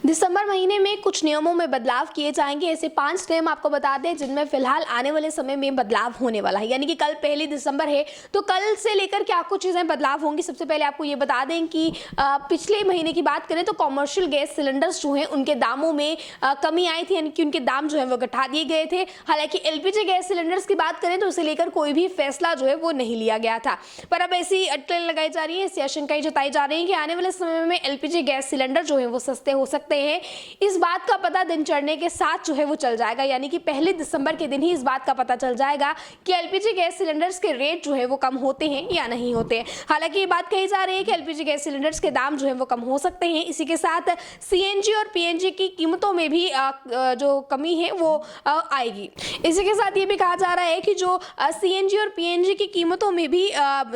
दिसंबर महीने में कुछ नियमों में बदलाव किए जाएंगे। ऐसे 5 नियम आपको बता दें जिनमें फिलहाल आने वाले समय में बदलाव होने वाला है, यानी कि कल 1 दिसंबर है तो कल से लेकर क्या कुछ चीज़ें बदलाव होंगी। सबसे पहले आपको ये बता दें कि पिछले महीने की बात करें तो कॉमर्शियल गैस सिलेंडर्स जो हैं उनके दामों में कमी आई थी, यानी कि उनके दाम जो है वो घटा दिए गए थे। हालांकि एलपीजी गैस सिलेंडर्स की बात करें तो उसे लेकर कोई भी फैसला जो है वो नहीं लिया गया था, पर अब ऐसी अटकलें लगाई जा रही है, ऐसी आशंकाएं जताई जा रही है कि आने वाले समय में एलपीजी गैस सिलेंडर जो है वो सस्ते हो सकते हैं। इस बात का पता दिन चढ़ने के साथ जो है वो चल जाएगा, यानी कि 1 दिसंबर के दिन ही इस बात का पता चल जाएगा कि एलपीजी गैस सिलेंडर्स के रेट जो है वो कम होते हैं या नहीं होते हैं। हालांकि ये बात कही जा रही है कि एलपीजी गैस सिलेंडर्स के दाम जो है वो कम हो सकते हैं। इसी के साथ सीएनजी और पीएनजी की कीमतों में भी जो कमी है वो आएगी। इसी के साथ ये भी कहा जा रहा है कि जो सीएनजी और पीएनजी की कीमतों में भी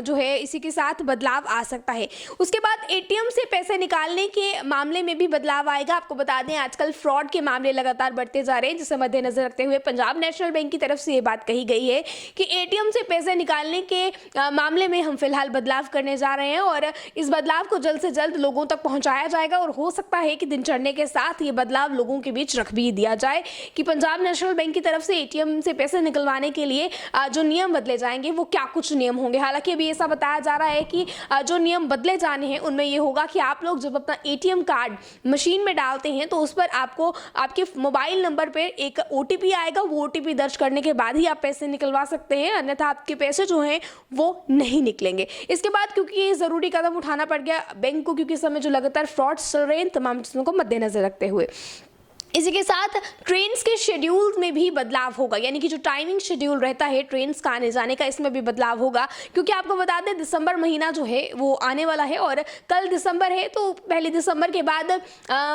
जो है इसी के साथ बदलाव आ सकता है। उसके बाद एटीएम से पैसे निकालने के मामले में भी बदलाव आएगा। आपको बता दें आजकल फ्रॉड के मामले लगातार बढ़ते जा रहे हैं, जिसे मद्देनजर रखते हुए पंजाब नेशनल बैंक की तरफ से ये बात कही गई है कि एटीएम से पैसे निकालने के मामले में हम फिलहाल बदलाव करने जा रहे हैं और इस बदलाव को जल्द से जल्द लोगों तक पहुंचाया जाएगा। और हो सकता है कि दिन चढ़ने के साथ ये बदलाव लोगों के बीच रख भी दिया जाए कि पंजाब नेशनल बैंक की तरफ से एटीएम से पैसे निकलवाने के लिए जो नियम बदले जाएंगे वो क्या कुछ नियम होंगे। हालांकि अभी ऐसा बताया जा रहा है कि जो नियम बदले जाने हैं उनमें ये होगा कि आप लोग जब अपना एटीएम कार्ड मशीन में डालते हैं तो उस पर आपको आपके मोबाइल नंबर पर एक ओटीपी आएगा। वो ओटीपी दर्ज करने के बाद ही आप पैसे निकलवा सकते हैं, अन्यथा आपके पैसे जो हैं वो नहीं निकलेंगे। इसके बाद क्योंकि ये ज़रूरी कदम उठाना पड़ गया बैंक को, क्योंकि इस समय जो लगातार फ्रॉड्स चल रहे हैं, तमाम चीज़ों को मद्देनजर रखते हुए इसी के साथ ट्रेन्स के शेड्यूल में भी बदलाव होगा, यानी कि जो टाइमिंग शेड्यूल रहता है ट्रेन्स का आने जाने का, इसमें भी बदलाव होगा। क्योंकि आपको बता दें दिसंबर महीना जो है वो आने वाला है और कल दिसंबर है तो 1 दिसंबर के बाद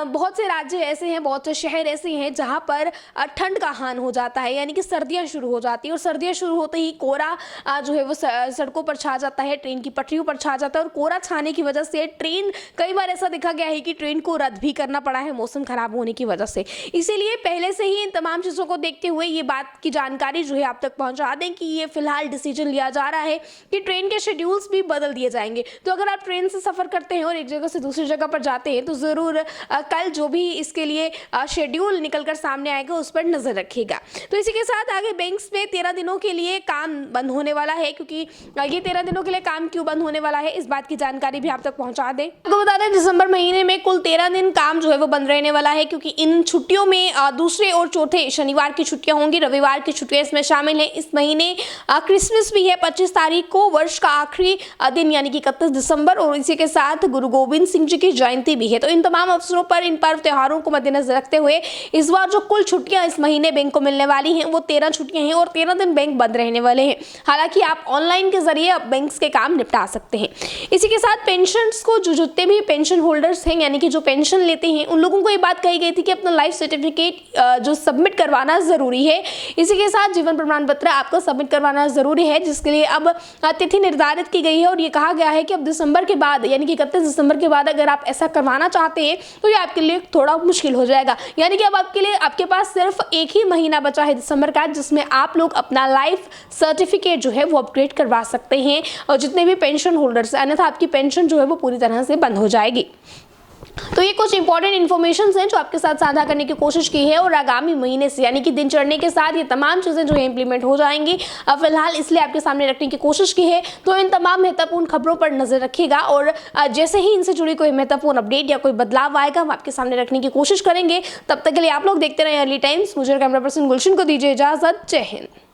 बहुत से राज्य ऐसे हैं, बहुत से शहर ऐसे हैं जहां पर ठंड का हान हो जाता है, यानी कि सर्दियां शुरू हो जाती है और सर्दियां शुरू होते ही कोहरा जो है वो सड़कों पर छा जाता है, ट्रेन की पटरियों पर छा जाता है और कोहरा छाने की वजह से ट्रेन कई बार ऐसा देखा गया है कि ट्रेन को रद्द भी करना पड़ा है मौसम खराब होने की वजह से। इसीलिए पहले से ही इन तमाम चीज़ों को देखते हुए ये बात की जानकारी जो है आप तक पहुंचा दें कि ये फिलहाल डिसीजन लिया जा रहा है कि ट्रेन के शेड्यूल्स भी बदल दिए जाएंगे। तो अगर आप ट्रेन से सफ़र करते हैं और एक जगह से दूसरी जगह पर जाते हैं तो ज़रूर कल जो भी इसके लिए शेड्यूल निकल कर सामने आएगा उस पर नज़र रखिएगा। तो इसी के साथ आगे बैंक्स में 13 दिनों के लिए काम बंद होने वाला है। क्योंकि ये 13 दिनों के लिए काम क्यों बंद होने वाला है इस बात की जानकारी भी आप तक पहुँचा दें। आपको बता दें दिसंबर महीने में कुल 13 दिन काम जो है वो बंद रहने वाला है, क्योंकि इन छुट्टियों में दूसरे और चौथे शनिवार की छुट्टियां होंगी, रविवार की छुट्टियां इसमें शामिल हैं। इस महीने क्रिसमस भी है 25 तारीख को, वर्ष का आखिरी दिन यानी कि 31 दिसंबर, और इसी के साथ गुरु गोविंद सिंह जी की जयंती भी है। तो इन तमाम अवसरों पर इन पर्व त्योहारों को मद्देनजर रखते हुए इस बार जो कुल छुट्टियां इस महीने बैंक को मिलने वाली हैं वो 13 छुट्टियां हैं और 13 दिन बैंक बंद रहने वाले हैं। हालांकि आप ऑनलाइन के जरिए अब बैंक के काम निपटा सकते हैं। इसी के साथ पेंशन को जो जितने भी पेंशन होल्डर्स हैं, यानी कि जो पेंशन लेते हैं, उन लोगों को ये बात कही गई थी कि अपना लाइफ सर्टिफिकेट जो सबमिट करवाना जरूरी है। इसी के साथ जीवन प्रमाण पत्र आपको सबमिट करवाना जरूरी है, जिसके लिए अब तिथि निर्धारित की गई है और ये कहा गया है कि अब दिसंबर के बाद यानी कि 31 दिसंबर के बाद अगर आप ऐसा करवाना चाहते हैं तो ये आपके लिए थोड़ा मुश्किल हो जाएगा। यानी कि अब आपके पास सिर्फ एक ही महीना बचा है दिसंबर का, जिसमें आप लोग अपना लाइफ सर्टिफिकेट जो है वो अपग्रेड करवा सकते हैं और जितने भी पेंशन होल्डर्स, अन्यथा आपकी पेंशन जो है वो पूरी तरह से बंद हो जाएगी। तो ये कुछ इंपॉर्टेंट इन्फॉर्मेशन हैं जो आपके साथ साझा करने की कोशिश की है और आगामी महीने से यानी कि दिन चढ़ने के साथ ये तमाम चीज़ें जो है इंप्लीमेंट हो जाएंगी। फिलहाल इसलिए आपके सामने रखने की कोशिश की है। तो इन तमाम महत्वपूर्ण खबरों पर नजर रखिएगा और जैसे ही इनसे जुड़ी कोई महत्वपूर्ण अपडेट या कोई बदलाव आएगा हम आपके सामने रखने की कोशिश करेंगे। तब तक के लिए आप लोग देखते रहे अर्ली टाइम्स। मुझे कैमरा पर्सन गुलशन को दीजिए इजाजत। जय हिंद।